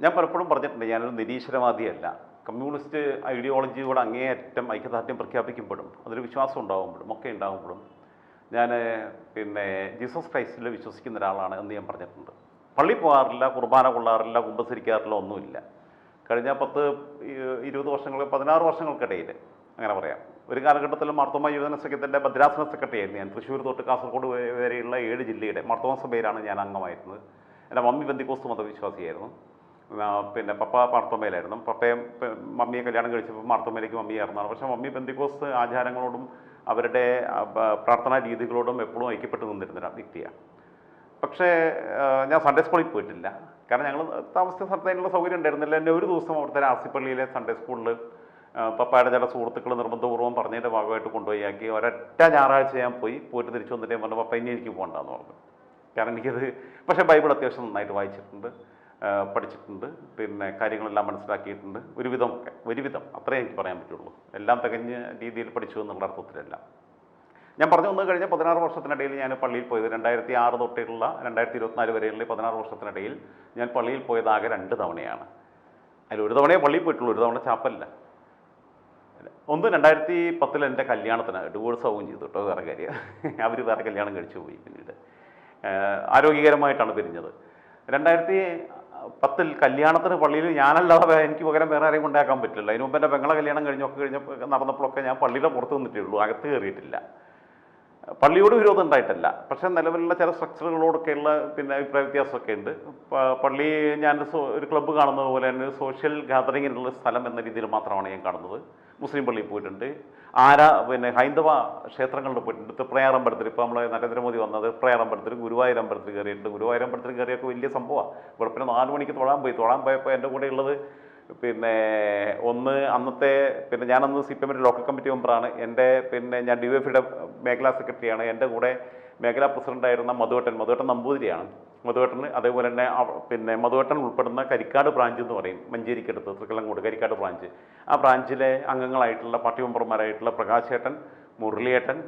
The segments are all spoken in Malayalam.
ഞാൻ പലപ്പോഴും പറഞ്ഞിട്ടുണ്ട്, ഞാനൊരു നിരീശ്വരവാദിയല്ല. കമ്മ്യൂണിസ്റ്റ് ഐഡിയോളജിയോട് അങ്ങേയറ്റം ഐക്യദാർഢ്യം പ്രഖ്യാപിക്കുമ്പോഴും അതിൽ വിശ്വാസം ഉണ്ടാകുമ്പോഴും ഒക്കെ ഉണ്ടാകുമ്പോഴും ഞാൻ ജീസസ് ക്രൈസ്റ്റിൽ വിശ്വസിക്കുന്ന ഒരാളാണ് എന്ന് ഞാൻ പറഞ്ഞിട്ടുണ്ട്. പള്ളി പോകാറില്ല, കുർബാന കൊള്ളാറില്ല, കുമ്പസരിക്കാറില്ല, ഒന്നുമില്ല. കഴിഞ്ഞ 20 വർഷങ്ങൾ 16 വർഷങ്ങൾക്കിടയിൽ അങ്ങനെ പറയാം. ഒരു കാലഘട്ടത്തിൽ മാർത്തോമ യുവജന സംഘത്തിൻ്റെ ഭദ്രാസന സെക്രട്ടറി ആയിരുന്നു ഞാൻ. തൃശ്ശൂർ തൊട്ട് കാസർഗോഡ് വരെയുള്ള 7 ജില്ലയുടെ മാർത്തോമ സഭയിലാണ് ഞാൻ അംഗമായിരുന്നത്. എൻ്റെ മമ്മി ബന്ധിക്കോസ്ത് മതവിശ്വാസിയായിരുന്നു. പപ്പ മാർത്തോമയിലായിരുന്നു. പപ്പയും മമ്മിയെ കല്യാണം കഴിച്ചപ്പോൾ മാർത്തോമയിലേക്ക് മമ്മി ആയിരുന്നതാണ്. പക്ഷേ മമ്മി ബന്ധിക്കോസ്ത് ആചാരങ്ങളോടും അവരുടെ പ്രാർത്ഥനാ രീതികളോടും എപ്പോഴും ഐക്യപ്പെട്ട് നിന്നിരുന്ന വ്യക്തിയാണ്. പക്ഷേ ഞാൻ സൺഡേ സ്കൂളിൽ പോയിട്ടില്ല. കാരണം ഞങ്ങൾ താമസിച്ച സ്ഥലത്ത് അതിനുള്ള സൗകര്യം ഉണ്ടായിരുന്നില്ല. എന്നെ ഒരു ദിവസം അവിടുത്തെ ആസിപ്പള്ളിയിലെ സൺഡേ സ്കൂളിൽ പപ്പയുടെ ചില സുഹൃത്തുക്കൾ നിർബന്ധപൂർവ്വം പറഞ്ഞതിൻ്റെ ഭാഗമായിട്ട് കൊണ്ടുപോയി ആക്കി. ഒരൊറ്റ ഞായറാഴ്ച ഞാൻ പോയിട്ട് തിരിച്ചു വന്നിട്ട് ഞാൻ പറഞ്ഞു, പപ്പ ഇനി എനിക്ക് പോകണ്ടെന്ന് പറഞ്ഞു. കാരണം എനിക്കത്, പക്ഷേ ബൈബിൾ അത്യാവശ്യം നന്നായിട്ട് വായിച്ചിട്ടുണ്ട്, പഠിച്ചിട്ടുണ്ട്, കാര്യങ്ങളെല്ലാം മനസ്സിലാക്കിയിട്ടുണ്ട്. ഒരുവിധം അത്രേ എനിക്ക് പറയാൻ പറ്റുള്ളൂ. എല്ലാം തികഞ്ഞ രീതിയിൽ പഠിച്ചു എന്നുള്ള അർത്ഥത്തിലല്ല. ഞാൻ പറഞ്ഞു വന്നു കഴിഞ്ഞ 16 വർഷത്തിനിടയിൽ ഞാൻ പള്ളിയിൽ പോയത് 2006 തൊട്ടുള്ള 2024 വരെയുള്ള 16 വർഷത്തിനിടയിൽ ഞാൻ പള്ളിയിൽ പോയത് ആകെ 2 തവണയാണ്. അതിൽ ഒരു തവണയെ പള്ളിയിൽ പോയിട്ടുള്ളൂ, ഒരു തവണ ചാപ്പലില്ല. ഒന്ന് 2010 എൻ്റെ കല്യാണത്തിന് ഡിവോഴ്സ് ആവുകയും ചെയ്തു കേട്ടോ, വേറെ കാര്യം. അവർ വേറെ കല്യാണം കഴിച്ചു പോയി. പിന്നീട് ആരോഗ്യകരമായിട്ടാണ് പിരിഞ്ഞത്. 2010 കല്യാണത്തിന് പള്ളിയിൽ ഞാനല്ലാതെ എനിക്ക് പകരം വേറെ ആരെയും ഉണ്ടാക്കാൻ പറ്റില്ല. അതിന് മുമ്പ് എൻ്റെ പെങ്ങളെ കല്യാണം നടന്നപ്പോഴൊക്കെ ഞാൻ പള്ളിയുടെ പുറത്ത് നിന്നിട്ടേ ഉള്ളൂ, അകത്ത് കയറിയിട്ടില്ല. പള്ളിയോട് വിരോധം ഉണ്ടായിട്ടല്ല, പക്ഷേ നിലവിലുള്ള ചില സ്ട്രക്ചറുകളോടൊക്കെയുള്ള അഭിപ്രായ വ്യത്യാസമൊക്കെ ഉണ്ട്. പള്ളി ഞാൻ ഒരു ക്ലബ്ബ് കാണുന്നത് പോലെ തന്നെ സോഷ്യൽ ഗാദറിങ്ങിനുള്ള സ്ഥലം എന്ന രീതിയിൽ മാത്രമാണ് ഞാൻ കാണുന്നത്. മുസ്ലിം പള്ളിയിൽ പോയിട്ടുണ്ട്, ഹൈന്ദവ ക്ഷേത്രങ്ങളിൽ പോയിട്ടുണ്ട്. തൃപ്രയാർ അമ്പലത്തിൽ, ഇപ്പോൾ നമ്മൾ നരേന്ദ്രമോദി വന്നത് തൃപ്രയാർ അമ്പലത്തിൽ, ഗുരുവായൂർ അമ്പലത്തിൽ കയറിയിട്ടുണ്ട്. ഗുരുവായൂർ അമ്പലത്തിൽ കയറിയൊക്കെ വലിയ സംഭവമാണ്. വെളുപ്പിന് 4 മണിക്ക് തൊഴാൻ പോയപ്പോൾ എൻ്റെ കൂടെ ഉള്ളത് അന്നത്തെ ഞാനന്ന് CPM ലോക്കൽ കമ്മിറ്റി മെമ്പറാണ്. ഞാൻ DYFIയുടെ മേഖലാ സെക്രട്ടറിയാണ്. എൻ്റെ കൂടെ മേഖലാ പ്രസിഡൻ്റായിരുന്ന മധുവേട്ടൻ നമ്പൂതിരിയാണ്. മധുവേട്ടന് അതേപോലെ തന്നെ മധുവേട്ടൻ ഉൾപ്പെടുന്ന കരിക്കാട് ബ്രാഞ്ച് എന്ന് പറയും, മഞ്ചേരിക്കടുത്ത് തൃക്കല്ലങ്കോട് കരിക്കാട് ബ്രാഞ്ച്. ആ ബ്രാഞ്ചിലെ അംഗങ്ങളായിട്ടുള്ള പാർട്ടി മെമ്പർമാരായിട്ടുള്ള പ്രകാശേട്ടൻ, മുരളിയേട്ടൻ,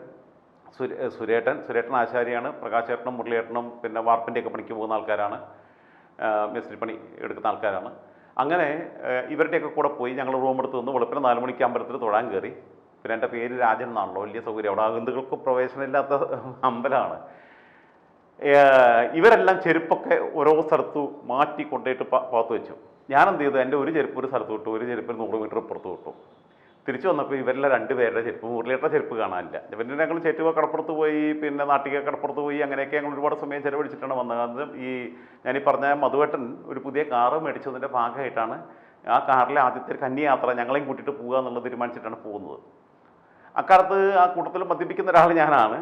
സുരേട്ടൻ ആശാരിയാണ്. പ്രകാശേട്ടനും മുരളിയേട്ടനും വാർപ്പിൻ്റെയൊക്കെ പണിക്ക് പോകുന്ന ആൾക്കാരാണ്, മേസ്ത്രി പണി എടുക്കുന്ന ആൾക്കാരാണ്. അങ്ങനെ ഇവരുടെയൊക്കെ കൂടെ പോയി ഞങ്ങൾ റൂം എടുത്ത് നിന്ന് വെളുപ്പിന് 4 മണിക്ക് അമ്പലത്തിൽ തൊഴാൻ കയറി. എൻ്റെ പേര് രാജൻ എന്നാണല്ലോ, വലിയ സൗകര്യം. അവിടെ ഹിന്ദുക്കൾക്ക് പ്രവേശനമില്ലാത്ത അമ്പലമാണ്. ഇവരെല്ലാം ചെരുപ്പൊക്കെ ഓരോ സ്ഥലത്തു മാറ്റി കൊണ്ടുപോയിട്ട് പാത്ത് വെച്ചു. ഞാനെന്ത് ചെയ്തു, എൻ്റെ ഒരു ചെരുപ്പ് ഒരു സ്ഥലത്ത് വിട്ടു, ഒരു ചെരുപ്പ് 100 മീറ്റർ പുറത്ത് വിട്ടു. തിരിച്ചു വന്നപ്പോൾ ഇവരെല്ലാം 2 പേരുടെ ചെരുപ്പ്, മുരളിയേട്ട ചെരുപ്പ് കാണാനില്ല. ഞങ്ങൾ ചേറ്റുവ കടപ്പുറത്ത് പോയി, നാട്ടിക കടപ്പുറത്ത് പോയി, അങ്ങനെയൊക്കെ ഞങ്ങൾ ഒരുപാട് സമയം ചിലവഴിച്ചിട്ടാണ് വന്നത്. അത് ഞാനീ പറഞ്ഞ മധുവേട്ടൻ ഒരു പുതിയ കാറ് മേടിച്ചതിൻ്റെ ഭാഗമായിട്ടാണ് ആ കാറിലെ ആദ്യത്തെ കന്യായാത്ര ഞങ്ങളെയും കൂട്ടിയിട്ട് പോകുക എന്നുള്ളത് തീരുമാനിച്ചിട്ടാണ് പോകുന്നത്. അക്കാലത്ത് ആ കൂട്ടത്തിൽ മദ്യപിക്കുന്ന ഒരാൾ ഞാനാണ്.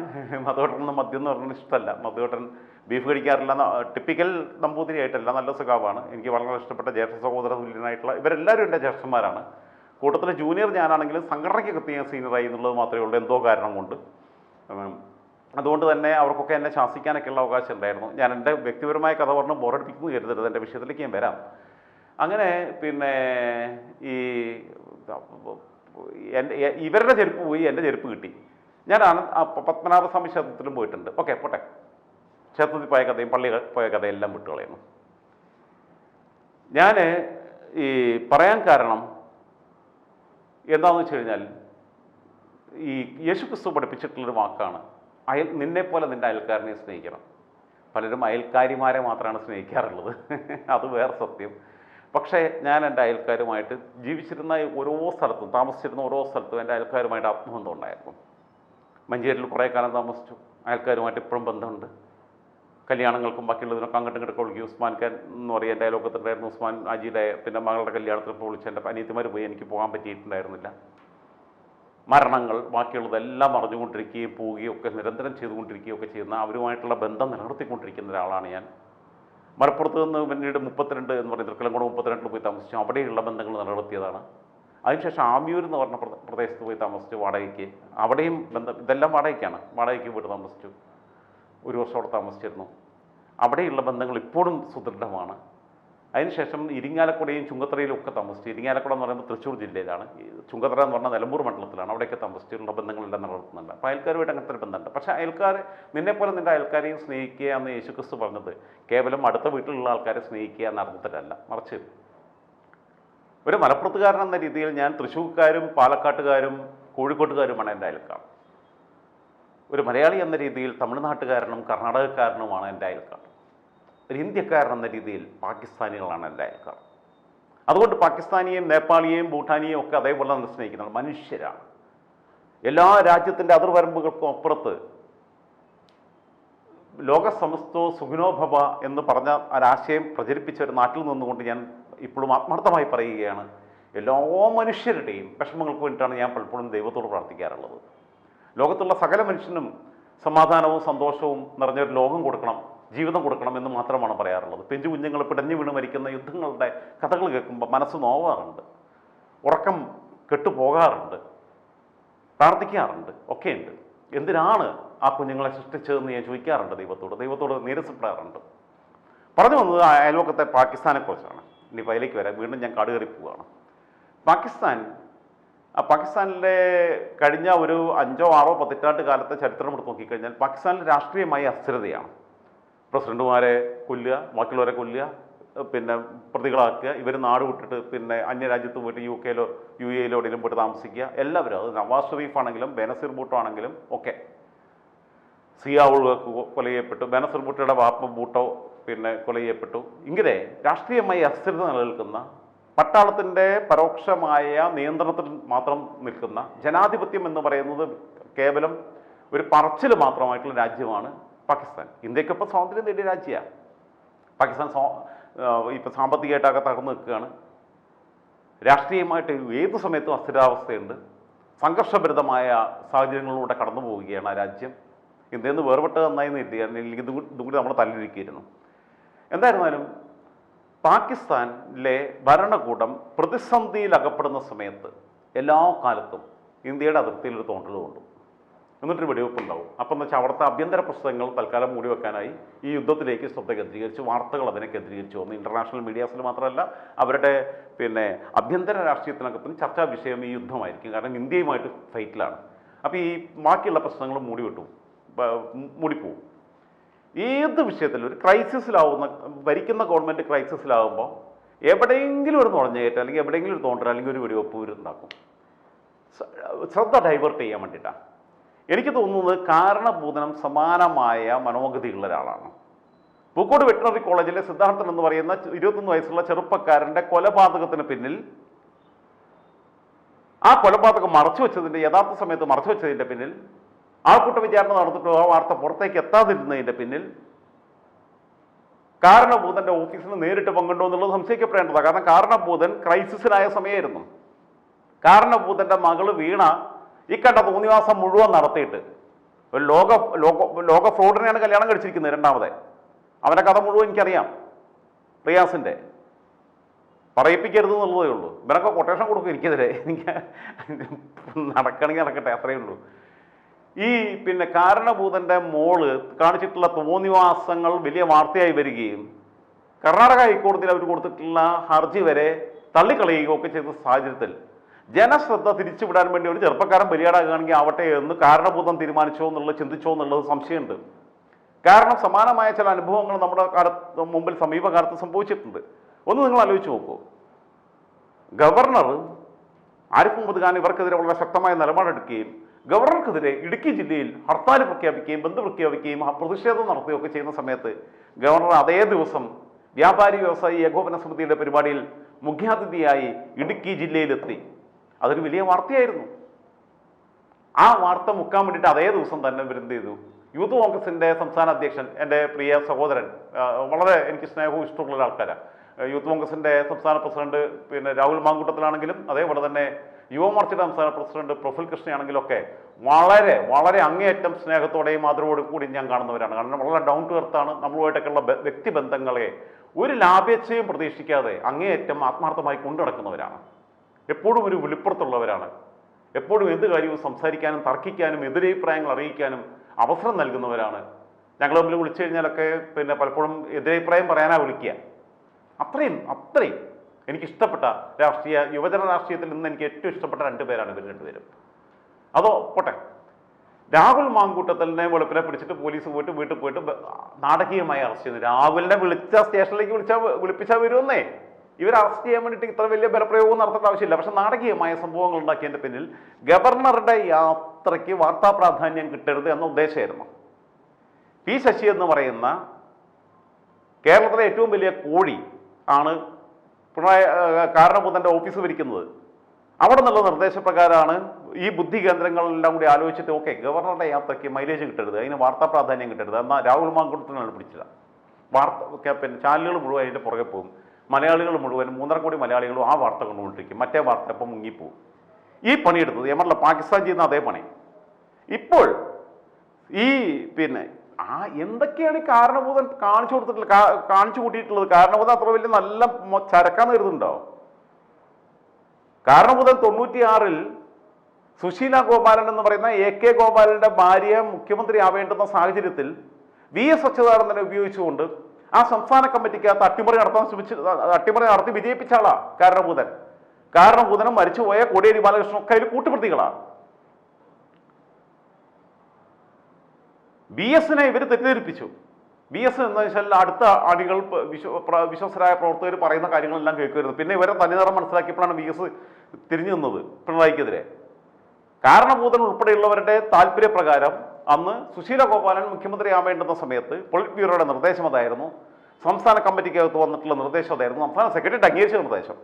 മധുവേട്ടനൊന്നും മദ്യം എന്ന് പറഞ്ഞാൽ ഇഷ്ടമല്ല. മധുവേട്ടൻ ബീഫ് കഴിക്കാറില്ല, ടിപ്പിക്കൽ നമ്പൂതിരി ആയിട്ടല്ല, നല്ല സ്വഭാവമാണ്. എനിക്ക് വളരെ ഇഷ്ടപ്പെട്ട ജ്യേഷ്ഠ സഹോദര തുല്യനായിട്ടുള്ള ഇവരെല്ലാവരും എൻ്റെ ജ്യേഷ്ഠന്മാരാണ്. കൂട്ടത്തിൽ ജൂനിയർ ഞാനാണെങ്കിലും സംഘടനയ്ക്ക് കത്തിയ സീനിയറായി എന്നുള്ളത് മാത്രമേ ഉള്ളൂ, എന്തോ കാരണം കൊണ്ട്. അതുകൊണ്ട് തന്നെ അവർക്കൊക്കെ എന്നെ ശാസിക്കാനൊക്കെയുള്ള അവകാശം ഉണ്ടായിരുന്നു. ഞാൻ എൻ്റെ വ്യക്തിപരമായ കഥ പറഞ്ഞ് ബോറടിപ്പിക്കുന്നു കരുതരുത്, എൻ്റെ വിഷയത്തിലേക്ക് ഞാൻ വരാം. അങ്ങനെ ഈ ഇവരുടെ ചെരുപ്പ് പോയി, എൻ്റെ ചെരുപ്പ് കിട്ടി. ഞാനാണ് പത്മനാഭസ്വാമി ക്ഷേത്രത്തിലും പോയിട്ടുണ്ട്. ഓക്കെ, പോട്ടെ. ക്ഷേത്രത്തിൽ പോയ കഥയും പള്ളി പോയ കഥയെല്ലാം വിട്ടുകളയുന്നു. ഞാൻ പറയാൻ കാരണം എന്താണെന്ന് വെച്ച് കഴിഞ്ഞാൽ, ഈ യേശുക്രിസ്തു പഠിപ്പിച്ചിട്ടുള്ളൊരു വാക്കാണ്, നിന്നെപ്പോലെ നിൻ്റെ അയൽക്കാരനെ സ്നേഹിക്കണം. പലരും അയൽക്കാരിമാരെ മാത്രമാണ് സ്നേഹിക്കാറുള്ളത്, അത് വേറെ സത്യം. പക്ഷേ ഞാൻ എൻ്റെ അയൽക്കാരുമായിട്ട് ജീവിച്ചിരുന്ന ഓരോ സ്ഥലത്തും, താമസിച്ചിരുന്ന ഓരോ സ്ഥലത്തും എൻ്റെ അയൽക്കാരുമായിട്ട് ആത്മബന്ധം ഉണ്ടായിരുന്നു. മഞ്ചേരിയിൽ കുറേ കാലം താമസിച്ചു, അയൽക്കാരുമായിട്ട് ഇപ്പോഴും ബന്ധമുണ്ട്. കല്യാണങ്ങൾക്കും ബാക്കിയുള്ളതിനൊക്കെ അങ്ങോട്ടും ഇങ്ങോട്ടൊക്കെ വിളിക്കും. ഉസ്മാൻ ഖാൻ എന്ന് പറയും, എൻ്റെ അയൽവക്കത്തുണ്ടായിരുന്നു. ഉസ്മാൻ ആജിയുടെ മകളുടെ കല്യാണത്തിനൊക്കെ വിളിച്ച് എൻ്റെ അനിയത്തിമാർ പോയി, എനിക്ക് പോകാൻ പറ്റിയിട്ടുണ്ടായിരുന്നില്ല. മരണങ്ങൾ ബാക്കിയുള്ളതെല്ലാം അറിഞ്ഞുകൊണ്ടിരിക്കുകയും പോവുകയും ഒക്കെ നിരന്തരം ചെയ്തുകൊണ്ടിരിക്കുകയും ഒക്കെ ചെയ്യുന്ന, അവരുമായിട്ടുള്ള ബന്ധം നിലനിർത്തിക്കൊണ്ടിരിക്കുന്ന ഒരാളാണ് ഞാൻ. മലപ്പുറത്ത് നിന്ന് പിന്നീട് 32 എന്ന് പറയുന്ന തൃക്കലങ്കോട് 32 പോയി താമസിച്ചു. അവിടെയുള്ള ബന്ധങ്ങൾ നിലനിർത്തിയതാണ്. അതിനുശേഷം ആമിയൂർ എന്ന് പറഞ്ഞ പ്രദേശത്ത് പോയി താമസിച്ചു വാടകയ്ക്ക്. അവിടെയും ബന്ധം, ഇതെല്ലാം വാടകയ്ക്കാണ്, വാടകയ്ക്ക് പോയിട്ട് താമസിച്ചു. 1 വർഷം അവിടെ താമസിച്ചിരുന്നു. അവിടെയുള്ള ബന്ധങ്ങൾ ഇപ്പോഴും സുദൃഢമാണ്. അതിനുശേഷം ഇരിങ്ങാലക്കുടയും ചുങ്കത്തറയിലും ഒക്കെ താമസിച്ചു. ഇരിങ്ങാലക്കുട എന്ന് പറയുമ്പോൾ തൃശ്ശൂർ ജില്ലയിലാണ്, ചുങ്കത്തറ എന്ന് പറഞ്ഞാൽ നിലമ്പൂർ മണ്ഡലത്തിലാണ്. അവിടെയൊക്കെ താമസിച്ചിട്ടുള്ള ബന്ധങ്ങളെല്ലാം നിലനിർത്തുന്നുണ്ട്. അപ്പോൾ അയൽക്കാരുമായിട്ട് അങ്ങനത്തെ ഒരു ബന്ധമുണ്ട്. പക്ഷേ അയൽക്കാർ നിന്നെപ്പോലെ നിൻ്റെ അയൽക്കാരെയും സ്നേഹിക്കുക എന്ന് യേശുക്രിസ്തു പറഞ്ഞത് കേവലം അടുത്ത വീട്ടിലുള്ള ആൾക്കാരെ സ്നേഹിക്കുക എന്ന അർത്ഥത്തിലല്ല, മറിച്ച് ഒരു മലപ്പുറത്തുകാരൻ എന്ന രീതിയിൽ ഞാൻ തൃശ്ശൂർക്കാരും പാലക്കാട്ടുകാരും കോഴിക്കോട്ടുകാരുമാണ് എൻ്റെ അയൽക്കാർ. ഒരു മലയാളി എന്ന രീതിയിൽ തമിഴ്നാട്ടുകാരനും കർണാടകക്കാരനുമാണ് എൻ്റെ അയൽക്കാർ. ഒരു ഇന്ത്യക്കാരൻ എന്ന രീതിയിൽ പാകിസ്ഥാനികളാണ് എൻ്റെ അയൽക്കാർ. അതുകൊണ്ട് പാകിസ്ഥാനിയെയും നേപ്പാളിയെയും ഭൂട്ടാനിയെയും ഒക്കെ അതേപോലെ തന്നെ സ്നേഹിക്കുന്നത് മനുഷ്യരാണ്. എല്ലാ രാജ്യത്തിൻ്റെ അതിർവരമ്പുകൾക്കും അപ്പുറത്ത് ലോകസമസ്തോ സുഖിനോഭവ എന്ന് പറഞ്ഞ ഒരാശയം പ്രചരിപ്പിച്ച ഒരു നാട്ടിൽ നിന്നുകൊണ്ട് ഞാൻ ഇപ്പോഴും ആത്മാർത്ഥമായി പറയുകയാണ്, എല്ലാ മനുഷ്യരുടെയും വിഷമങ്ങൾക്ക് വേണ്ടിയിട്ടാണ് ഞാൻ പലപ്പോഴും ദൈവത്തോട് പ്രാർത്ഥിക്കാറുള്ളത്. ലോകത്തുള്ള സകല മനുഷ്യനും സമാധാനവും സന്തോഷവും നിറഞ്ഞൊരു ലോകം കൊടുക്കണം, ജീവിതം കൊടുക്കണം എന്ന് മാത്രമാണ് പറയാറുള്ളത്. പെഞ്ചു കുഞ്ഞുങ്ങൾ പിടഞ്ഞു വീണ് മരിക്കുന്ന യുദ്ധങ്ങളുടെ കഥകൾ കേൾക്കുമ്പോൾ മനസ്സ് നോവാറുണ്ട്, ഉറക്കം കെട്ടുപോകാറുണ്ട്, പ്രാർത്ഥിക്കാറുണ്ട്, ഒക്കെയുണ്ട്. എന്തിനാണ് ആ കുഞ്ഞുങ്ങളെ സൃഷ്ടിച്ചതെന്ന് ഞാൻ ചോദിക്കാറുണ്ട് ദൈവത്തോട് നിരസപ്പെടാറുണ്ട്. പറഞ്ഞു വന്നത് അയൽവക്കത്തെ പാകിസ്ഥാനെക്കുറിച്ചാണ്. ഇനി അതിലേക്ക് വരാം, വീണ്ടും ഞാൻ കാടുകയറി പോവുകയാണ്. പാകിസ്ഥാനിലെ കഴിഞ്ഞ ഒരു 5 or 6 പതിറ്റാണ്ട് കാലത്തെ ചരിത്രം എടുത്ത് നോക്കിക്കഴിഞ്ഞാൽ പാകിസ്ഥാനിൽ രാഷ്ട്രീയമായി അസ്ഥിരതയാണ്. പ്രസിഡന്റുമാരെ കൊല്ലുക, ബാക്കിയുള്ളവരെ കൊല്ലുക, പിന്നെ പ്രതികളാക്കുക, ഇവർ നാട് വിട്ടിട്ട് പിന്നെ അന്യരാജ്യത്ത് പോയിട്ട് UK-ലോ UAE-ലോ എവിടെയും പോയിട്ട് താമസിക്കുക. എല്ലാവരും, അത് നവാസ് ഷെരീഫ് ആണെങ്കിലും ബേനസീർ ഭൂട്ടോ ആണെങ്കിലും ഒക്കെ. സിയാവുൾ കൊല ചെയ്യപ്പെട്ടു, ബേനസീർ ഭൂട്ടോയുടെ വാപ്പ ഭൂട്ടോ പിന്നെ കൊല ചെയ്യപ്പെട്ടു. ഇങ്ങനെ രാഷ്ട്രീയമായി അസ്ഥിരത നിലനിൽക്കുന്ന, പട്ടാളത്തിൻ്റെ പരോക്ഷമായ നിയന്ത്രണത്തിൽ മാത്രം നിൽക്കുന്ന, ജനാധിപത്യം എന്ന് പറയുന്നത് കേവലം ഒരു പറച്ചിൽ മാത്രമായിട്ടുള്ള രാജ്യമാണ് പാകിസ്ഥാൻ. ഇന്ത്യക്കൊപ്പം സ്വാതന്ത്ര്യം നേടിയ രാജ്യമാണ് പാകിസ്ഥാൻ. ഇപ്പോൾ സാമ്പത്തികമായിട്ടൊക്കെ തകർന്നു നിൽക്കുകയാണ്. രാഷ്ട്രീയമായിട്ട് ഏത് സമയത്തും അസ്ഥിരാവസ്ഥയുണ്ട്. സംഘർഷഭരിതമായ സാഹചര്യങ്ങളിലൂടെ കടന്നു പോവുകയാണ് ആ രാജ്യം. ഇന്ത്യയിൽ നിന്ന് വേർപെട്ട് നന്നായി നിർത്തിയാണ്, ഇതും കൂടി നമ്മൾ തല്ലിരിക്കുകയായിരുന്നു. എന്തായിരുന്നാലും പാകിസ്ഥാനിലെ ഭരണകൂടം പ്രതിസന്ധിയിൽ അകപ്പെടുന്ന സമയത്ത് എല്ലാ കാലത്തും ഇന്ത്യയുടെ അതിർത്തിയിൽ ഒരു തോണ്ടലും ഉണ്ട്, എന്നിട്ടൊരു വെടിവെപ്പുണ്ടാവും. അപ്പം എന്ന് വെച്ചാൽ അവിടുത്തെ ആഭ്യന്തര പ്രശ്നങ്ങൾ തൽക്കാലം മൂടി വെക്കാനായി ഈ യുദ്ധത്തിലേക്ക് ശ്രദ്ധ കേന്ദ്രീകരിച്ചു, വാർത്തകൾ അതിനെ കേന്ദ്രീകരിച്ചു വന്നു. ഇൻ്റർനാഷണൽ മീഡിയാസിൽ മാത്രമല്ല, അവരുടെ പിന്നെ ആഭ്യന്തര രാഷ്ട്രീയത്തിനകത്തും ചർച്ചാ വിഷയം ഈ യുദ്ധമായിരിക്കും. കാരണം ഇന്ത്യയുമായിട്ട് ഫൈറ്റിലാണ്. അപ്പോൾ ഈ ബാക്കിയുള്ള പ്രശ്നങ്ങൾ മൂടിപ്പോവും. ഏത് വിഷയത്തിലും ഒരു ക്രൈസിസിലാവുന്ന, ഭരിക്കുന്ന ഗവൺമെൻറ് ക്രൈസിസിലാവുമ്പോൾ എവിടെയെങ്കിലും ഒരു നുഴഞ്ഞുകയറ്റം അല്ലെങ്കിൽ എവിടെയെങ്കിലും ഒരു തോണ്ടൽ അല്ലെങ്കിൽ ഒരു വെടിവെപ്പ് ഉണ്ടാക്കും, ശ്രദ്ധ ഡൈവേർട്ട് ചെയ്യാൻ വേണ്ടിയിട്ടാണ്. എനിക്ക് തോന്നുന്നത് കാരണഭൂതനം സമാനമായ മനോഗതിയുള്ള ഒരാളാണ്. പൂക്കോട് വെറ്റിനറി കോളേജിലെ സിദ്ധാർത്ഥൻ എന്ന് പറയുന്ന 21 വയസ്സുള്ള ചെറുപ്പക്കാരൻ്റെ കൊലപാതകത്തിന് പിന്നിൽ, ആ കൊലപാതകം യഥാർത്ഥ സമയത്ത് മറച്ചു വെച്ചതിൻ്റെ പിന്നിൽ, ആൾക്കൂട്ട വിചാരണ നടന്നിട്ടോ ആ വാർത്ത പുറത്തേക്ക് എത്താതിരുന്നതിൻ്റെ പിന്നിൽ കാരണഭൂതൻ്റെ ഓഫീസിന് നേരിട്ട് പങ്കുണ്ടോ എന്നുള്ളത് സംശയിക്കപ്പെടേണ്ടതാണ്. കാരണം കാരണഭൂതൻ ക്രൈസിസിലായ സമയമായിരുന്നു. കാരണഭൂതൻ്റെ മകള് വീണ ഈ കണ്ട തോന്നിവാസം മുഴുവൻ നടത്തിയിട്ട് ഒരു ലോക ഫ്രോഡിനെയാണ് കല്യാണം കഴിച്ചിരിക്കുന്നത്. രണ്ടാമതെ അവൻ്റെ കഥ മുഴുവൻ എനിക്കറിയാം. റിയാസിൻ്റെ പറയിപ്പിക്കരുത് എന്നുള്ളതേ ഉള്ളൂ. ഇവരൊക്കെ കൊട്ടേഷൻ കൊടുക്കും എനിക്കെതിരെ. എനിക്ക് നടക്കണമെങ്കിൽ നടക്കട്ടെ, അത്രയേ ഉള്ളൂ. ഈ പിന്നെ കാരണഭൂതൻ്റെ മോള് കാണിച്ചിട്ടുള്ള തോന്നിവാസങ്ങൾ വലിയ വാർത്തയായി വരികയും കർണാടക ഹൈക്കോടതിയിൽ അവർ കൊടുത്തിട്ടുള്ള ഹർജി വരെ തള്ളിക്കളയുകയും ഒക്കെ ചെയ്ത സാഹചര്യത്തിൽ ജനശ്രദ്ധ തിരിച്ചുവിടാൻ വേണ്ടി ഒരു ചെറുപ്പക്കാരൻ ബലിയാടാകുകയാണെങ്കിൽ ആവട്ടെ എന്ന് കാരണഭൂതം ചിന്തിച്ചോ എന്നുള്ളത് സംശയമുണ്ട്. കാരണം സമാനമായ ചില അനുഭവങ്ങൾ നമ്മുടെ മുമ്പിൽ സമീപകാലത്ത് സംഭവിച്ചിട്ടുണ്ട്. ഒന്ന് നിങ്ങൾ ആലോചിച്ച് നോക്കൂ. ഗവർണർ ആരിഫ് മുഹമ്മദ് ഖാൻ ഇവർക്കെതിരെ വളരെ ശക്തമായ നിലപാടെടുക്കുകയും ഗവർണർക്കെതിരെ ഇടുക്കി ജില്ലയിൽ ഹർത്താൽ പ്രഖ്യാപിക്കുകയും ബന്ദ് പ്രഖ്യാപിക്കുകയും പ്രതിഷേധം നടത്തുകയൊക്കെ ചെയ്യുന്ന സമയത്ത് ഗവർണർ അതേ ദിവസം വ്യാപാരി വ്യവസായി ഏകോപന സമിതിയുടെ പരിപാടിയിൽ മുഖ്യാതിഥിയായി ഇടുക്കി ജില്ലയിലെത്തി. അതൊരു വലിയ വാർത്തയായിരുന്നു. ആ വാർത്ത മുക്കാൻ വേണ്ടിയിട്ട് അതേ ദിവസം തന്നെ ഇവരെന്ത് ചെയ്തു? യൂത്ത് കോൺഗ്രസിൻ്റെ സംസ്ഥാന അധ്യക്ഷൻ, എൻ്റെ പ്രിയ സഹോദരൻ, വളരെ എനിക്ക് സ്നേഹവും ഇഷ്ടമുള്ള ആൾക്കാരാണ്. യൂത്ത് കോൺഗ്രസിൻ്റെ സംസ്ഥാന പ്രസിഡന്റ് പിന്നെ രാഹുൽ മാങ്കൂട്ടത്തിലാണെങ്കിലും, അതേപോലെ തന്നെ യുവമോർച്ചയുടെ സംസ്ഥാന പ്രസിഡന്റ് പ്രഫുൽ കൃഷ്ണയാണെങ്കിലും ഒക്കെ വളരെ വളരെ അങ്ങേയറ്റം സ്നേഹത്തോടെയും ആദരവോടും കൂടി ഞാൻ കാണുന്നവരാണ്. കാരണം വളരെ ഡൗൺ ടു എർത്താണ്. നമ്മളുമായിട്ടൊക്കെയുള്ള വ്യക്തിബന്ധങ്ങളെ ഒരു ലാഭേച്ഛയും പ്രതീക്ഷിക്കാതെ അങ്ങേയറ്റം ആത്മാർത്ഥമായി കൊണ്ടുനടക്കുന്നവരാണ്. എപ്പോഴും ഒരു വെളിപ്പുറത്തുള്ളവരാണ്. എപ്പോഴും എന്ത് കാര്യവും സംസാരിക്കാനും തർക്കിക്കാനും എതിരഭിപ്രായങ്ങൾ അറിയിക്കാനും അവസരം നൽകുന്നവരാണ്. ഞങ്ങൾ തമ്മിൽ വിളിച്ചു കഴിഞ്ഞാലൊക്കെ പിന്നെ പലപ്പോഴും എതിരഭിപ്രായം പറയാനാണ് വിളിക്കുക. അത്രയും എനിക്കിഷ്ടപ്പെട്ട യുവജന രാഷ്ട്രീയത്തിൽ നിന്ന് എനിക്ക് ഏറ്റവും ഇഷ്ടപ്പെട്ട 2 പേരാണ് ഇവർ 2 പേരും. അതോ പോട്ടെ, രാഹുൽ മാങ്കൂട്ടത്തലിനെ വെളുപ്പിനെ പിടിച്ചിട്ട് പോലീസ് പോയിട്ട് വീട്ടിൽ പോയിട്ട് നാടകീയമായി അറസ്റ്റ് ചെയ്തു. രാഹുലിനെ സ്റ്റേഷനിലേക്ക് വിളിപ്പിച്ചാൽ വരുമെന്നേ. ഇവർ അറസ്റ്റ് ചെയ്യാൻ വേണ്ടിയിട്ട് ഇത്ര വലിയ ബലപ്രയോഗം നടത്തേണ്ട ആവശ്യമില്ല. പക്ഷെ നാടകീയമായ സംഭവങ്ങൾ ഉണ്ടാക്കിയതിൻ്റെ പിന്നിൽ ഗവർണറുടെ യാത്രയ്ക്ക് വാർത്താ പ്രാധാന്യം കിട്ടരുത് എന്ന ഉദ്ദേശമായിരുന്നു. പി ശശി എന്ന് പറയുന്ന കേരളത്തിലെ ഏറ്റവും വലിയ കോഴി ആണ് കാരണഭൂതൻ്റെ ഓഫീസ് ഭരിക്കുന്നത്. അവിടെ നിന്നുള്ള നിർദ്ദേശപ്രകാരമാണ് ഈ ബുദ്ധി കേന്ദ്രങ്ങളെല്ലാം കൂടി ആലോചിച്ചിട്ട് ഓക്കെ ഗവർണറുടെ യാത്രയ്ക്ക് മൈലേജ് കിട്ടരുത്, അതിന് വാർത്താ പ്രാധാന്യം കിട്ടരുത് എന്നാൽ രാഹുൽ മാങ്കൂട്ടത്തിനാണ് പിടിച്ചത്. പിന്നെ ചാനലുകൾ മുഴുവൻ അതിൻ്റെ പുറകെ പോകും. മലയാളികൾ മുഴുവൻ 3.5 കോടി മലയാളികളും ആ വാർത്ത കൊണ്ടുകൊണ്ടിരിക്കും. മറ്റേ വാർത്ത ഇപ്പം മുങ്ങിപ്പോവും. ഈ പണിയെടുത്തത് നമ്മളല്ല, പാകിസ്ഥാൻ ചെയ്യുന്ന അതേ പണി. ഇപ്പോൾ ഈ പിന്നെ എന്തൊക്കെയാണ് ഈ കാരണഭൂതൻ കാണിച്ചു കൂട്ടിയിട്ടുള്ളത്? കാരണഭൂതൻ അത്ര വലിയ നല്ല ചരക്കാന്ന് കരുതുന്നുണ്ടോ? കാരണഭൂതൻ 96-ൽ സുശീല ഗോപാലൻ എന്ന് പറയുന്ന AK ഗോപാലന്റെ ഭാര്യ മുഖ്യമന്ത്രി ആവേണ്ടുന്ന സാഹചര്യത്തിൽ VS അച്യുതാനന്ദനെ ഉപയോഗിച്ചുകൊണ്ട് ആ സംസ്ഥാന കമ്മിറ്റിക്കകത്ത് അട്ടിമറി നടത്തി വിജയിപ്പിച്ച ആളാ കാരണഭൂതനും മരിച്ചുപോയ കോടിയേരി ബാലകൃഷ്ണൻ ഒക്കെ അതിൽ കൂട്ടുപ്രതികളാണ്. VSനെ ഇവർ തെറ്റിദ്ധരിപ്പിച്ചു. VS എന്ന് വെച്ചാൽ അടുത്ത അണികൾ വിശ്വസ്തരായ പ്രവർത്തകർ പറയുന്ന കാര്യങ്ങളെല്ലാം കേൾക്കുമായിരുന്നു. പിന്നെ ഇവരെ തനിനിറം മനസ്സിലാക്കിയപ്പോഴാണ് VS തിരിഞ്ഞു നിന്നത് പിണറായിക്കെതിരെ. കാരണഭൂതൻ ഉൾപ്പെടെയുള്ളവരുടെ താല്പര്യപ്രകാരം അന്ന് സുശീല ഗോപാലൻ മുഖ്യമന്ത്രി ആവേണ്ടുന്ന സമയത്ത് പൊളിറ്റ് ബ്യൂറോയുടെ നിർദ്ദേശം അതായിരുന്നു, സംസ്ഥാന കമ്മിറ്റിക്കകത്ത് വന്നിട്ടുള്ള നിർദ്ദേശം അതായിരുന്നു, സംസ്ഥാന സെക്രട്ടറി അംഗീകരിച്ച നിർദ്ദേശം.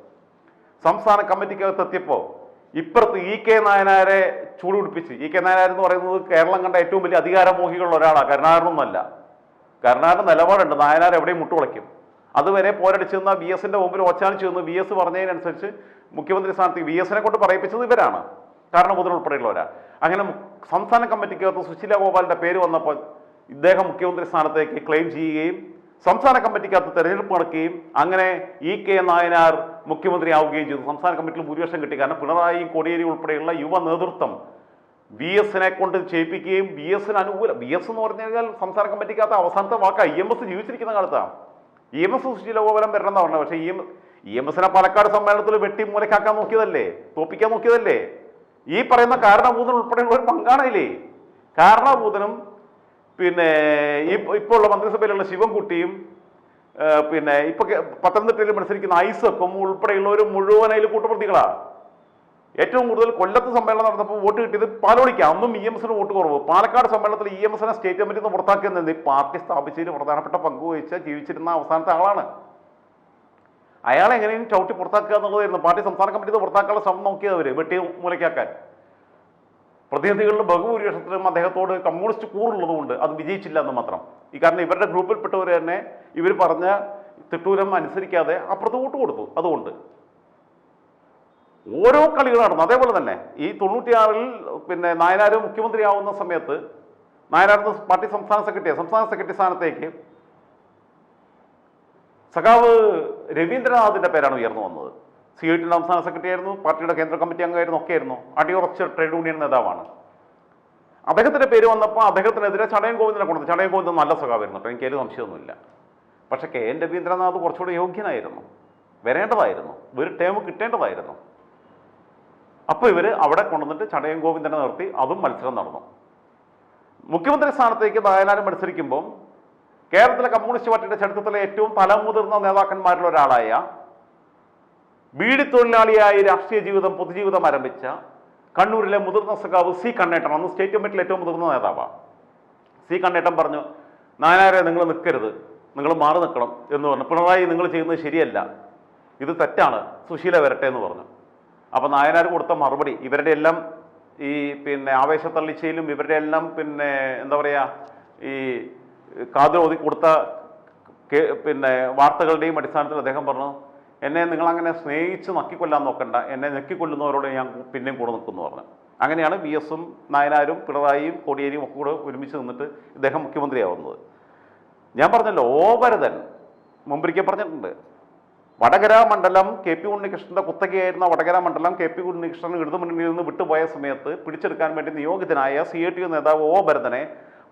സംസ്ഥാന കമ്മിറ്റിക്കകത്ത് എത്തിയപ്പോൾ ഇപ്പുറത്ത് EK നായനാരെ ചൂടുപിടിപ്പിച്ച്, EK നായനാർ എന്ന് പറയുന്നത് കേരളം കണ്ട ഏറ്റവും വലിയ അധികാരമോഹികളുള്ള ഒരാളാണ്. കരുണാകരനൊന്നുമല്ല. കരുണാകരൻ്റെ നിലപാടുണ്ട്, നായനാർ എവിടെയും മുട്ടുവളയ്ക്കും. അതുവരെ പോരടിച്ചു നിന്ന VSന്റെ മുമ്പിൽ ഓച്ചാനിച്ചു നിന്ന് VS പറഞ്ഞതിനനുസരിച്ച് മുഖ്യമന്ത്രി സ്ഥാനത്ത് VSനെ കൊണ്ട് പറയിപ്പിച്ചത് ഇവരാണ്, കാരണഭൂതൻ ഉൾപ്പെടെയുള്ളവരാ. അങ്ങനെ സംസ്ഥാന കമ്മിറ്റിക്കകത്ത് സുശീല ഗോപാലിന്റെ പേര് വന്നപ്പോൾ ഇദ്ദേഹം മുഖ്യമന്ത്രി സ്ഥാനത്തേക്ക് ക്ലെയിം ചെയ്യുകയും സംസ്ഥാന കമ്മിറ്റിക്കകത്ത് തെരഞ്ഞെടുപ്പ് നടക്കുകയും അങ്ങനെ EK നായനാർ മുഖ്യമന്ത്രി ആവുകയും ചെയ്തു. സംസ്ഥാന കമ്മിറ്റിയിൽ ഭൂരിപക്ഷം കിട്ടി. കാരണം പിണറായി, കോടിയേരി ഉൾപ്പെടെയുള്ള യുവ നേതൃത്വം VSനെ കൊണ്ട് ചെയ്യിപ്പിക്കുകയും VSന് അനുകൂല VS എന്ന് പറഞ്ഞു കഴിഞ്ഞാൽ സംസ്ഥാന കമ്മിറ്റിക്കകത്ത് അവസാനത്തെ വാക്കാ. EMS ജീവിച്ചിരിക്കുന്ന കാലത്താണ്. EMS സുശീല ഗോപാലൻ വരണമെന്നാണ് പറഞ്ഞത്. പക്ഷേ EMSനെ പാലക്കാട് സമ്മേളനത്തിൽ വെട്ടി മൂലക്കാക്കാൻ നോക്കിയതല്ലേ, തോപ്പിക്കാൻ നോക്കിയതല്ലേ. ഈ പറയുന്ന കാരണഭൂതൻ ഉൾപ്പെടെയുള്ള ഒരു പങ്കാണല്ലേ. കാരണഭൂതനും പിന്നെ ഇപ്പോൾ ഉള്ള മന്ത്രിസഭയിലുള്ള ശിവൻകുട്ടിയും പിന്നെ ഇപ്പൊ പത്തനംതിട്ടയിൽ മത്സരിക്കുന്ന ഐസക്കും ഉൾപ്പെടെയുള്ളവർ മുഴുവൻ അതിൽ കൂട്ടുപ്രതികളാണ്. ഏറ്റവും കൂടുതൽ കൊല്ലത്ത് സമ്മേളനം നടന്നപ്പോൾ വോട്ട് കിട്ടിയത് പാലോളിക്ക്. അന്നും EMSന് വോട്ട് കുറവ്. പാലക്കാട് സമ്മേളനത്തിൽ EMSനെ സ്റ്റേറ്റ് കമ്മിറ്റിയിൽ നിന്ന് പുറത്താക്കിയെന്നത് പാർട്ടി സ്ഥാപിച്ചതിന് പ്രധാനപ്പെട്ട പങ്കുവഹിച്ച ജീവിച്ചിരുന്ന അവസാനത്തെ ആളാണ്. അയാളെ എങ്ങനെയും ചവിട്ടി പുറത്താക്കുക എന്നുള്ളതായിരുന്നു. പാർട്ടി സംസ്ഥാന കമ്മിറ്റിയിൽ പുറത്താക്കാനുള്ള ശ്രമം നോക്കിയത് അവർ വെട്ടി മൂലയ്ക്കാക്കാൻ. പ്രതിനിധികളുടെ ബഹുഭൂരിപക്ഷത്തിലും അദ്ദേഹത്തോട് കമ്മ്യൂണിസ്റ്റ് കൂറുള്ളതുകൊണ്ട് അത് വിജയിച്ചില്ല എന്ന് മാത്രം. കാരണം ഇവരുടെ ഗ്രൂപ്പിൽപ്പെട്ടവർ തന്നെ ഇവർ പറഞ്ഞ തിട്ടൂരം അനുസരിക്കാതെ അപ്പുറത്ത് വോട്ട് കൊടുത്തു. അതുകൊണ്ട് ഓരോ കളികൾ നടന്നു. അതേപോലെ തന്നെ ഈ 96-ൽ പിന്നെ നായനാർ മുഖ്യമന്ത്രിയാവുന്ന സമയത്ത് നായനാർ പാർട്ടി സംസ്ഥാന സെക്രട്ടറി സ്ഥാനത്തേക്ക് സഖാവ് രവീന്ദ്രനാഥിന്റെ പേരാണ് ഉയർന്നു വന്നത്. CIT സംസ്ഥാന സെക്രട്ടറി ആയിരുന്നു, പാർട്ടിയുടെ കേന്ദ്ര കമ്മിറ്റി അംഗമായിരുന്നു, ഒക്കെ ആയിരുന്നു. അടിയുറച്ച ട്രേഡ് യൂണിയൻ നേതാവാണ്. അദ്ദേഹത്തിന്റെ പേര് വന്നപ്പോൾ അദ്ദേഹത്തിനെതിരെ ചടയൻ ഗോവിന്ദനെ കൊണ്ടു. ചടയൻ ഗോവിന്ദൻ നല്ല സഖാവായിരുന്നു കേട്ടോ, എനിക്കതിൽ സംശയമൊന്നുമില്ല. പക്ഷേ KN രവീന്ദ്രനാഥ് കുറച്ചുകൂടെ യോഗ്യനായിരുന്നു, വരേണ്ടതായിരുന്നു, ഒരു ടേം കിട്ടേണ്ടതായിരുന്നു. അപ്പോൾ ഇവർ അവിടെ കൊണ്ടുവന്നിട്ട് ചടയൻ ഗോവിന്ദനെ നിർത്തി, അതും മത്സരം നടന്നു. മുഖ്യമന്ത്രി സ്ഥാനത്തേക്ക് നായനാർ മത്സരിക്കുമ്പം കേരളത്തിലെ കമ്മ്യൂണിസ്റ്റ് പാർട്ടിയുടെ ചരിത്രത്തിലെ ഏറ്റവും തലമുതിർന്ന നേതാക്കന്മാരിൽ ഒരാളായ ബീഡി തൊഴിലാളിയായി രാഷ്ട്രീയ ജീവിതം, പൊതുജീവിതം ആരംഭിച്ച കണ്ണൂരിലെ മുതിർന്ന സഖാവ് C കണ്ണേട്ടൻ, അന്ന് സ്റ്റേറ്റ് കമ്മിറ്റിയിൽ ഏറ്റവും മുതിർന്ന നേതാവാണ്. C കണ്ണേട്ടൻ പറഞ്ഞു, നായനാരെ നിങ്ങൾ നിൽക്കരുത്, നിങ്ങൾ മാറി നിൽക്കണം എന്ന് പറഞ്ഞു. പിണറായി നിങ്ങൾ ചെയ്യുന്നത് ശരിയല്ല, ഇത് തെറ്റാണ്, സുശീല വരട്ടെ എന്ന് പറഞ്ഞു. അപ്പം നായനാർ കൊടുത്ത മറുപടി ഇവരുടെ എല്ലാം ഈ പിന്നെ ആവേശത്തള്ളിച്ചയിലും ഇവരുടെ എല്ലാം പിന്നെ എന്താ പറയുക ഈ കാതിലോതി കൊടുത്ത പിന്നെ വാർത്തകളുടെയും അടിസ്ഥാനത്തിൽ അദ്ദേഹം പറഞ്ഞു, എന്നെ നിങ്ങളങ്ങനെ സ്നേഹിച്ച് നക്കിക്കൊല്ലാൻ നോക്കണ്ട, എന്നെ നെക്കിക്കൊല്ലുന്നവരോട് ഞാൻ പിന്നെയും കൂടെ നിൽക്കുമെന്ന് പറഞ്ഞു. അങ്ങനെയാണ് VSും നായനാരും പിണറായിയും കോടിയേരിയും ഒക്കെ കൂടെ ഒരുമിച്ച് നിന്നിട്ട് ഇദ്ദേഹം മുഖ്യമന്ത്രിയാവുന്നത്. ഞാൻ പറഞ്ഞല്ലോ, ഓഭരതൻ മുമ്പൊരിക്കൽ പറഞ്ഞിട്ടുണ്ട്. വടകര മണ്ഡലം KP ഉണ്ണികൃഷ്ണന്റെ കുത്തകയായിരുന്ന വടകര മണ്ഡലം KP ഉണ്ണികൃഷ്ണൻ ഇടതുമുന്നണിയിൽ നിന്ന് വിട്ടുപോയ സമയത്ത് പിടിച്ചെടുക്കാൻ വേണ്ടി നിയോഗിതനായ CIT നേതാവ് ഭരതനെ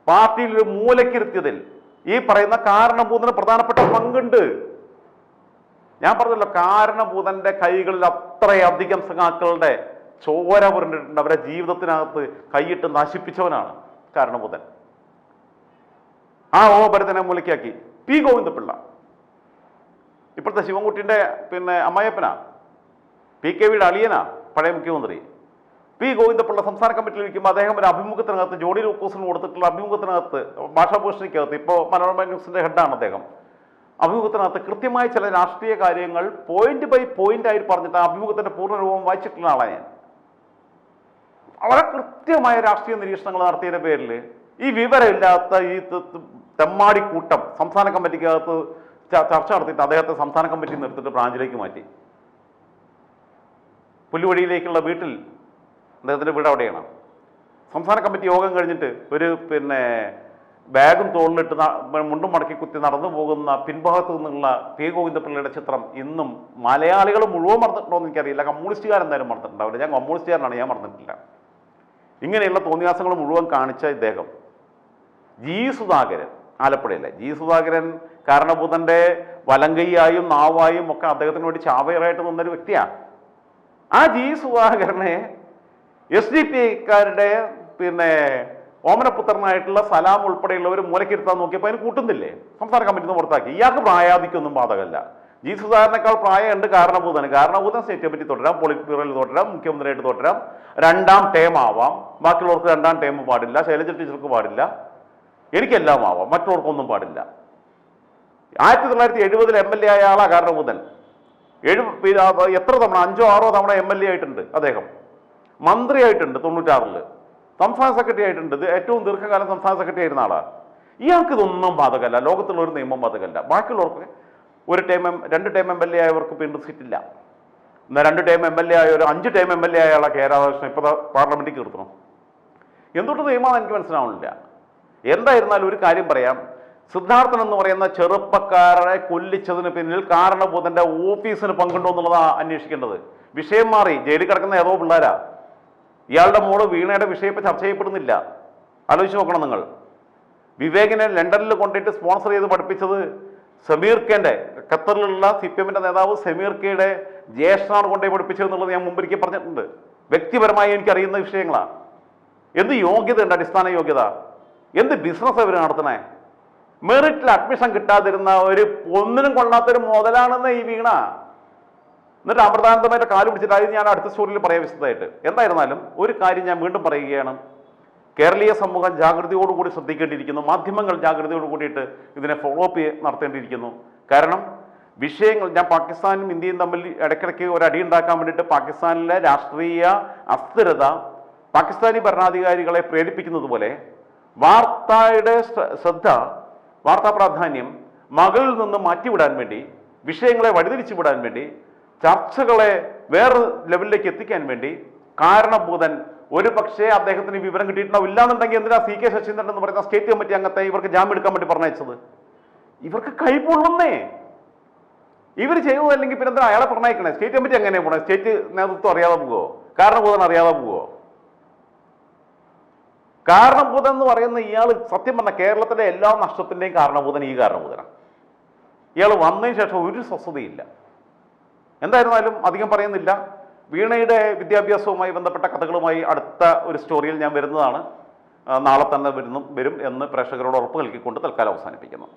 പാർട്ടിയിൽ ഒരു മൂലക്കിരുത്തിയതിൽ ഈ പറയുന്ന കാരണഭൂതന് പ്രധാനപ്പെട്ട പങ്കുണ്ട്. ഞാൻ പറഞ്ഞല്ലോ, കാരണഭൂതന്റെ കൈകളിൽ അത്രയധികം സഖാക്കളുടെ ചോര പുരണ്ടിട്ടുണ്ട്. അവരെ ജീവിതത്തിനകത്ത് കൈയിട്ട് നശിപ്പിച്ചവനാണ് കാരണഭൂതൻ. ആ ഭരതനെ മൂലയ്ക്കാക്കി പി ഗോവിന്ദപിള്ള, ഇപ്പോഴത്തെ ശിവൻകുട്ടിൻ്റെ അമ്മായപ്പനാ, PKVയുടെ അളിയനാ പഴയ മുഖ്യമന്ത്രി. പി ഗോവിന്ദപിള്ള സംസ്ഥാന കമ്മിറ്റിയിൽ ഇരിക്കുമ്പോൾ അദ്ദേഹം ഒരു അഭിമുഖത്തിനകത്ത് ജോഡി ലൂക്കോസിന് കൊടുത്തിട്ടുള്ള അഭിമുഖത്തിനകത്ത്, ഭാഷാഭൂഷണിക്കകത്ത്, ഇപ്പോൾ മനോരമ ന്യൂസിൻ്റെ ഹെഡാണ് അദ്ദേഹം, അഭിമുഖത്തിനകത്ത് കൃത്യമായ ചില രാഷ്ട്രീയ കാര്യങ്ങൾ പോയിന്റ് ബൈ പോയിന്റ് ആയി പറഞ്ഞിട്ട് ആ അഭിമുഖത്തിൻ്റെ പൂർണ്ണരൂപം വായിച്ചിട്ടുള്ള ആളാണ് ഞാൻ. വളരെ കൃത്യമായ രാഷ്ട്രീയ നിരീക്ഷണങ്ങൾ നടത്തിയതിൻ്റെ പേരിൽ ഈ വിവരമില്ലാത്ത ഈ തെമ്മാടി കൂട്ടം സംസ്ഥാന കമ്മിറ്റിക്കകത്ത് ചർച്ച നടത്തിയിട്ട് അദ്ദേഹത്തെ സംസ്ഥാന കമ്മിറ്റിയിൽ നിന്ന് എടുത്തിട്ട് ബ്രാഞ്ചിലേക്ക് മാറ്റി. പുല്ലുവഴിയിലേക്കുള്ള വീട്ടിൽ, അദ്ദേഹത്തിൻ്റെ വീട് അവിടെയാണ്. സംസ്ഥാന കമ്മിറ്റി യോഗം കഴിഞ്ഞിട്ട് ഒരു ബാഗും തോളിലിട്ട് മുണ്ടും മടക്കി കുത്തി നടന്നു പോകുന്ന പിൻഭാഗത്തു നിന്നുള്ള പി ഗോവിന്ദപിള്ളയുടെ ചിത്രം ഇന്നും മലയാളികൾ മുഴുവൻ മറന്നിട്ടുണ്ടോ എന്ന് എനിക്കറിയില്ല. കമ്മ്യൂണിസ്റ്റുകാരെന്തായാലും മറന്നിട്ടുണ്ടാവില്ല. ഞാൻ കമ്മ്യൂണിസ്റ്റുകാരനാണ്, ഞാൻ മറന്നിട്ടില്ല. ഇങ്ങനെയുള്ള തോന്നിയാസങ്ങൾ മുഴുവൻ കാണിച്ച ഇദ്ദേഹം ജി സുധാകരൻ, ആലപ്പുഴയിലെ ജി സുധാകരൻ കാരണഭൂതന്റെ വലങ്കയ്യായും നാവായും ഒക്കെ അദ്ദേഹത്തിന് വേണ്ടി ചാവേറായിട്ട് നിന്നൊരു വ്യക്തിയാണ്. ആ ജി സുധാകരനെ SDPIക്കാരുടെ ഓമനപുത്രനായിട്ടുള്ള സലാം ഉൾപ്പെടെയുള്ളവർ മൂലക്കിരുത്താൻ നോക്കിയപ്പോൾ അതിന് കൂട്ടുന്നില്ലേ, സംസ്ഥാന കമ്മിറ്റി നിന്ന് പുറത്താക്കി. ഇയാൾക്ക് പ്രായാധിക്യൊന്നും ബാധകമല്ല. ജി സുധാകരനേക്കാൾ പ്രായമുണ്ട് കാരണഭൂതന്. കാരണഭൂതൻ സ്റ്റേറ്റ് കമ്മിറ്റി തുടരാം, പോളിറ്റ് ബ്യൂറോയിൽ തുടരാം, മുഖ്യമന്ത്രിയായിട്ട് തുടരാം, 2ാം ടേം ആവാം. ബാക്കിയുള്ളവർക്ക് 2ാം ടേം പാടില്ല, ശൈലജ ടീച്ചർക്ക് പാടില്ല, എനിക്കെല്ലാം ആവാം, മറ്റുള്ളവർക്കൊന്നും പാടില്ല. 1970 MLA ആയ ആളാ കാരണഭൂതൻ. എത്ര തവണ, 5ഓ 6ഓ തവണ MLA ആയിട്ടുണ്ട് അദ്ദേഹം. മന്ത്രിയായിട്ടുണ്ട് 96-ൽ, സംസ്ഥാന സെക്രട്ടറി ആയിട്ടുണ്ട്. ഏറ്റവും ദീർഘകാലം സംസ്ഥാന സെക്രട്ടറി ആയിരുന്ന ആളാണ്. ഇയാൾക്ക് ഇതൊന്നും ബാധകമല്ല, ലോകത്തുള്ള ഒരു നിയമം ബാധകമല്ല. ബാക്കിയുള്ളവർക്ക് 2 ടൈം MLA ആയവർക്ക് വീണ്ടും സീറ്റില്ല. എന്നാൽ 2 ടൈം MLA ആയ 5 ടൈം MLA ആയ ആളെ കെ രാധാകൃഷ്ണൻ ഇപ്പോൾ പാർലമെന്റിൽ നിർത്തണം. എന്തുകൊണ്ട് നിയമമാണ് എനിക്ക് മനസ്സിലാവുന്നില്ല. എന്തായിരുന്നാലും ഒരു കാര്യം പറയാം, സിദ്ധാർത്ഥൻ എന്ന് പറയുന്ന ചെറുപ്പക്കാരെ കൊല്ലിച്ചതിന് പിന്നിൽ കാരണഭൂതന്റെ ഓഫീസിന് പങ്കുണ്ടോ എന്നുള്ളതാണ് അന്വേഷിക്കേണ്ടത്. വിഷയം മാറി, ജയിലിൽ കിടക്കുന്ന ഏതോ പിള്ളേരാ. ഇയാളുടെ മോള് വീണയുടെ വിഷയം ഇപ്പം ചർച്ച ചെയ്യപ്പെടുന്നില്ല. ആലോചിച്ച് നോക്കണം നിങ്ങൾ. വിവേകിനെ ലണ്ടനിൽ കൊണ്ടിട്ട് സ്പോൺസർ ചെയ്ത് പഠിപ്പിച്ചത് സമീർ കെന്റെ, ഖത്തറിലുള്ള CPMന്റെ നേതാവ് സമീർ കെയുടെ ജ്യേഷ്ഠനാണ് കൊണ്ടുപോയി പഠിപ്പിച്ചതെന്നുള്ളത് ഞാൻ മുമ്പൊരിക്കൽ പറഞ്ഞിട്ടുണ്ട്. വ്യക്തിപരമായി എനിക്കറിയുന്ന വിഷയങ്ങളാണ്. എന്ത് യോഗ്യത ഉണ്ട്, അടിസ്ഥാന യോഗ്യത, എന്ത് ബിസിനസ് അവർ നടത്തണേ? മെറിറ്റിൽ അഡ്മിഷൻ കിട്ടാതിരുന്ന ഒന്നിനും കൊള്ളാത്തൊരു മുതലാണെന്ന് ഈ വീണ. എന്നിട്ട് അമൃതാനന്ദമായിട്ട് കാല് പിടിച്ചിട്ട് അത് ഞാൻ അടുത്ത സ്റ്റോറിയിൽ പറയാം വിശദമായിട്ട്. എന്തായിരുന്നാലും ഒരു കാര്യം ഞാൻ വീണ്ടും പറയുകയാണ്, കേരളീയ സമൂഹം ജാഗ്രതയോടുകൂടി ശ്രദ്ധിക്കേണ്ടിയിരിക്കുന്നു. മാധ്യമങ്ങൾ ജാഗ്രതയോട് കൂടിയിട്ട് ഇതിനെ ഫോളോ അപ്പ് നടത്തേണ്ടിയിരിക്കുന്നു. കാരണം വിഷയങ്ങൾ, ഞാൻ പാകിസ്ഥാനും ഇന്ത്യയും തമ്മിൽ ഇടയ്ക്കിടയ്ക്ക് ഒരു അടി ഉണ്ടാക്കാൻ വേണ്ടിയിട്ട് പാകിസ്ഥാനിലെ രാഷ്ട്രീയ അസ്ഥിരത പാകിസ്ഥാനി ഭരണാധികാരികളെ പ്രേരിപ്പിക്കുന്നത് പോലെ വാർത്തയുടെ ശ്രദ്ധ, വാർത്താ പ്രാധാന്യം മകളിൽ നിന്ന് മാറ്റിവിടാൻ വേണ്ടി, വിഷയങ്ങളെ വഴിതിരിച്ചു വിടാൻ വേണ്ടി, ചർച്ചകളെ വേറെ ലെവലിലേക്ക് എത്തിക്കാൻ വേണ്ടി കാരണഭൂതൻ ഒരു പക്ഷേ അദ്ദേഹത്തിന് വിവരം കിട്ടിയിട്ടുണ്ടാവും. ഇല്ലാന്നുണ്ടെങ്കിൽ എന്തിനാ CK ശശീന്ദ്രൻ എന്ന് പറയുന്ന സ്റ്റേറ്റ് കമ്മിറ്റി അംഗത്തെ ഇവർക്ക് ജാമ്യം എടുക്കാൻ വേണ്ടി പറഞ്ഞയച്ചത്? ഇവർക്ക് കൈപ്പൊള്ളുന്നേ. ഇവർ ചെയ്യുന്നതല്ലെങ്കിൽ പിന്നെ എന്താ അയാളെ പറഞ്ഞയക്കണേ? സ്റ്റേറ്റ് കമ്മിറ്റി എങ്ങനെ പോണേ? സ്റ്റേറ്റ് നേതൃത്വം അറിയാതെ പോവോ? കാരണഭൂതൻ അറിയാതെ പോവോ? കാരണഭൂതൻ എന്ന് പറയുന്ന ഇയാൾ സത്യം പറഞ്ഞ കേരളത്തിലെ എല്ലാ നഷ്ടത്തിൻ്റെയും കാരണഭൂതൻ ഈ കാരണഭൂതനാണ്. ഇയാൾ വന്നതിന് ശേഷം ഒരു സ്വസ്ഥതയില്ല. എന്തായിരുന്നാലും അധികം പറയുന്നില്ല. വീണയുടെ വിദ്യാഭ്യാസവുമായി ബന്ധപ്പെട്ട കഥകളുമായി അടുത്ത ഒരു സ്റ്റോറിയിൽ ഞാൻ വരുന്നതാണ്. നാളെ തന്നെ വരും എന്ന് പ്രേക്ഷകരോട് ഉറപ്പ് നൽകിക്കൊണ്ട് തൽക്കാലം അവസാനിപ്പിക്കുന്നു.